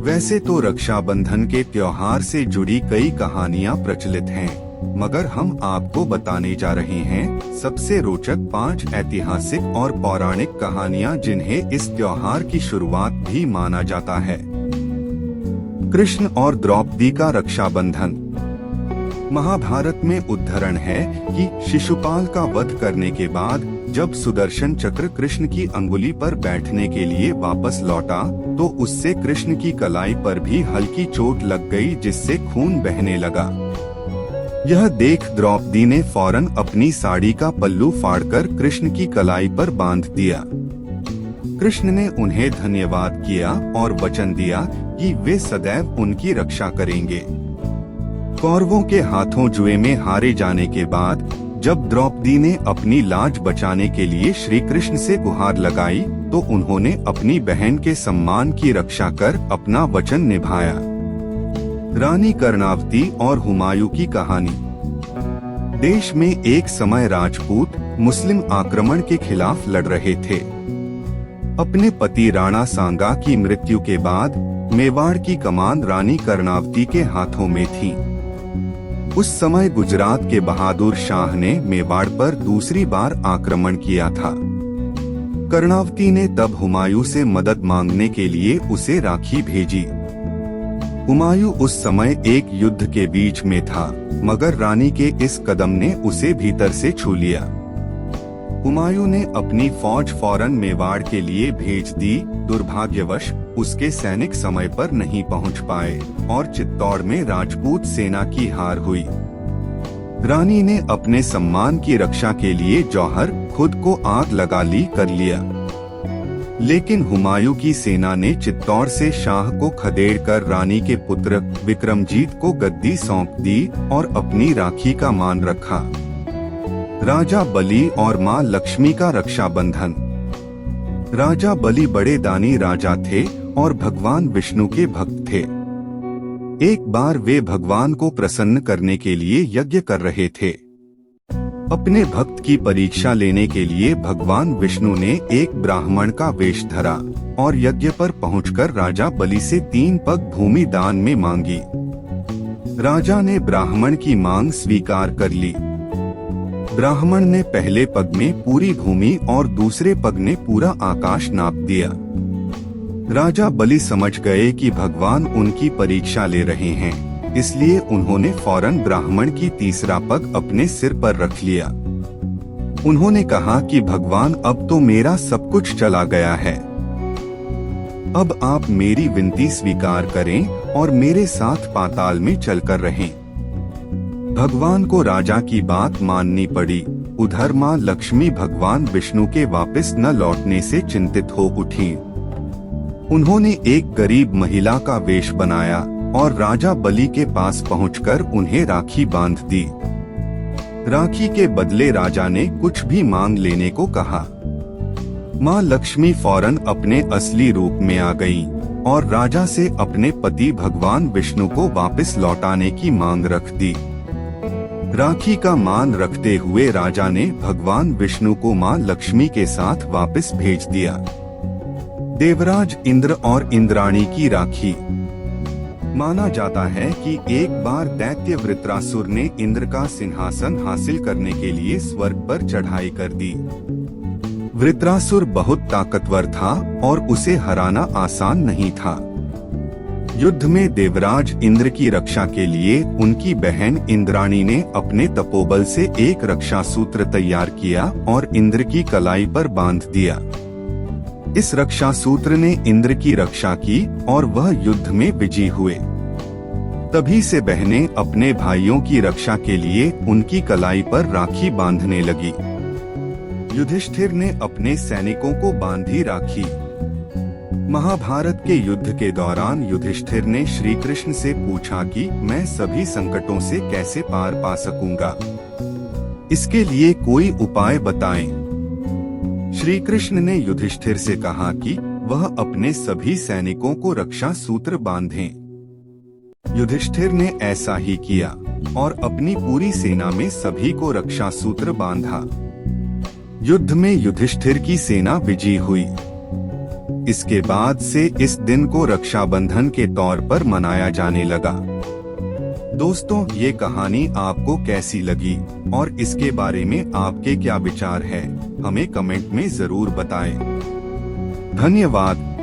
वैसे तो रक्षाबंधन के त्योहार से जुड़ी कई कहानियां प्रचलित हैं, मगर हम आपको बताने जा रहे हैं सबसे रोचक 5 ऐतिहासिक और पौराणिक कहानियां जिन्हें इस त्योहार की शुरुआत भी माना जाता है। कृष्ण और द्रौपदी का रक्षाबंधन। महाभारत में उद्धरण है कि शिशुपाल का वध करने के बाद जब सुदर्शन चक्र कृष्ण की अंगुली पर बैठने के लिए वापस लौटा तो उससे कृष्ण की कलाई पर भी हल्की चोट लग गई, जिससे खून बहने लगा। यह देख द्रौपदी ने फौरन अपनी साड़ी का पल्लू फाड़कर कृष्ण की कलाई पर बांध दिया। कृष्ण ने उन्हें धन्यवाद किया और वचन दिया कि वे सदैव उनकी रक्षा करेंगे। कौरवों के हाथों जुए में हारे जाने के बाद जब द्रौपदी ने अपनी लाज बचाने के लिए श्री कृष्ण से गुहार लगाई तो उन्होंने अपनी बहन के सम्मान की रक्षा कर अपना वचन निभाया। रानी कर्णावती और हुमायूं की कहानी। देश में एक समय राजपूत मुस्लिम आक्रमण के खिलाफ लड़ रहे थे। अपने पति राणा सांगा की मृत्यु के बाद मेवाड़ की कमान रानी कर्णावती के हाथों में थी। उस समय गुजरात के बहादुर शाह ने मेवाड़ पर दूसरी बार आक्रमण किया था। कर्णावती ने तब हुमायूं से मदद मांगने के लिए उसे राखी भेजी। हुमायूं उस समय एक युद्ध के बीच में था, मगर रानी के इस कदम ने उसे भीतर से छू लिया। हुमायूं ने अपनी फौज फौरन मेवाड़ के लिए भेज दी। दुर्भाग्यवश उसके सैनिक समय पर नहीं पहुंच पाए और चित्तौड़ में राजपूत सेना की हार हुई। रानी ने अपने सम्मान की रक्षा के लिए जौहर खुद को आग लगा ली कर लिया, लेकिन हुमायूं की सेना ने चित्तौड़ से शाह को खदेड़कर रानी के पुत्र विक्रमजीत को गद्दी सौंप दी और अपनी राखी का मान रखा। राजा बलि और मां लक्ष्मी का रक्षाबंधन। राजा बलि बड़े दानी राजा थे और भगवान विष्णु के भक्त थे। एक बार वे भगवान को प्रसन्न करने के लिए यज्ञ कर रहे थे। अपने भक्त की परीक्षा लेने के लिए भगवान विष्णु ने एक ब्राह्मण का वेश धरा और यज्ञ पर पहुंचकर राजा बलि से 3 पग भूमि दान में मांगी। राजा ने ब्राह्मण की मांग स्वीकार कर ली। ब्राह्मण ने पहले पग में पूरी भूमि और दूसरे पग ने पूरा आकाश नाप दिया। राजा बलि समझ गए कि भगवान उनकी परीक्षा ले रहे हैं, इसलिए उन्होंने फौरन ब्राह्मण की तीसरा पग अपने सिर पर रख लिया। उन्होंने कहा कि भगवान अब तो मेरा सब कुछ चला गया है, अब आप मेरी विनती स्वीकार करें और मेरे साथ पाताल में चलकर रहें। भगवान को राजा की बात माननी पड़ी। उधर मां लक्ष्मी भगवान विष्णु के वापस न लौटने से चिंतित हो उठी। उन्होंने एक गरीब महिला का वेश बनाया और राजा बलि के पास पहुंचकर उन्हें राखी बांध दी। राखी के बदले राजा ने कुछ भी मांग लेने को कहा। मां लक्ष्मी फौरन अपने असली रूप में आ गईं और राजा से अपने पति भगवान विष्णु को वापस लौटाने की मांग रख दी। राखी का मान रखते हुए राजा ने भगवान विष्णु को मां लक्ष्मी के साथ वापस भेज दिया। देवराज इंद्र और इंद्राणी की राखी। माना जाता है कि एक बार दैत्य वृत्रासुर ने इंद्र का सिंहासन हासिल करने के लिए स्वर्ग पर चढ़ाई कर दी। वृत्रासुर बहुत ताकतवर था और उसे हराना आसान नहीं था। युद्ध में देवराज इंद्र की रक्षा के लिए उनकी बहन इंद्राणी ने अपने तपोबल से एक रक्षा सूत्र तैयार किया और इंद्र की कलाई पर बांध दिया। इस रक्षा सूत्र ने इंद्र की रक्षा की और वह युद्ध में विजयी हुए। तभी से बहनें अपने भाइयों की रक्षा के लिए उनकी कलाई पर राखी बांधने लगी। युधिष्ठिर ने अपने सैनिकों को बांधी राखी। महाभारत के युद्ध के दौरान युधिष्ठिर ने श्री कृष्ण से पूछा कि मैं सभी संकटों से कैसे पार पा सकूंगा, इसके लिए कोई उपाय बताएं। श्री कृष्ण ने युधिष्ठिर से कहा कि वह अपने सभी सैनिकों को रक्षा सूत्र बांधें। युधिष्ठिर ने ऐसा ही किया और अपनी पूरी सेना में सभी को रक्षा सूत्र बांधा। युद्ध में युधिष्ठिर की सेना विजयी हुई। इसके बाद से इस दिन को रक्षाबंधन के तौर पर मनाया जाने लगा। दोस्तों, ये कहानी आपको कैसी लगी और इसके बारे में आपके क्या विचार है, हमें कमेंट में जरूर बताएं। धन्यवाद।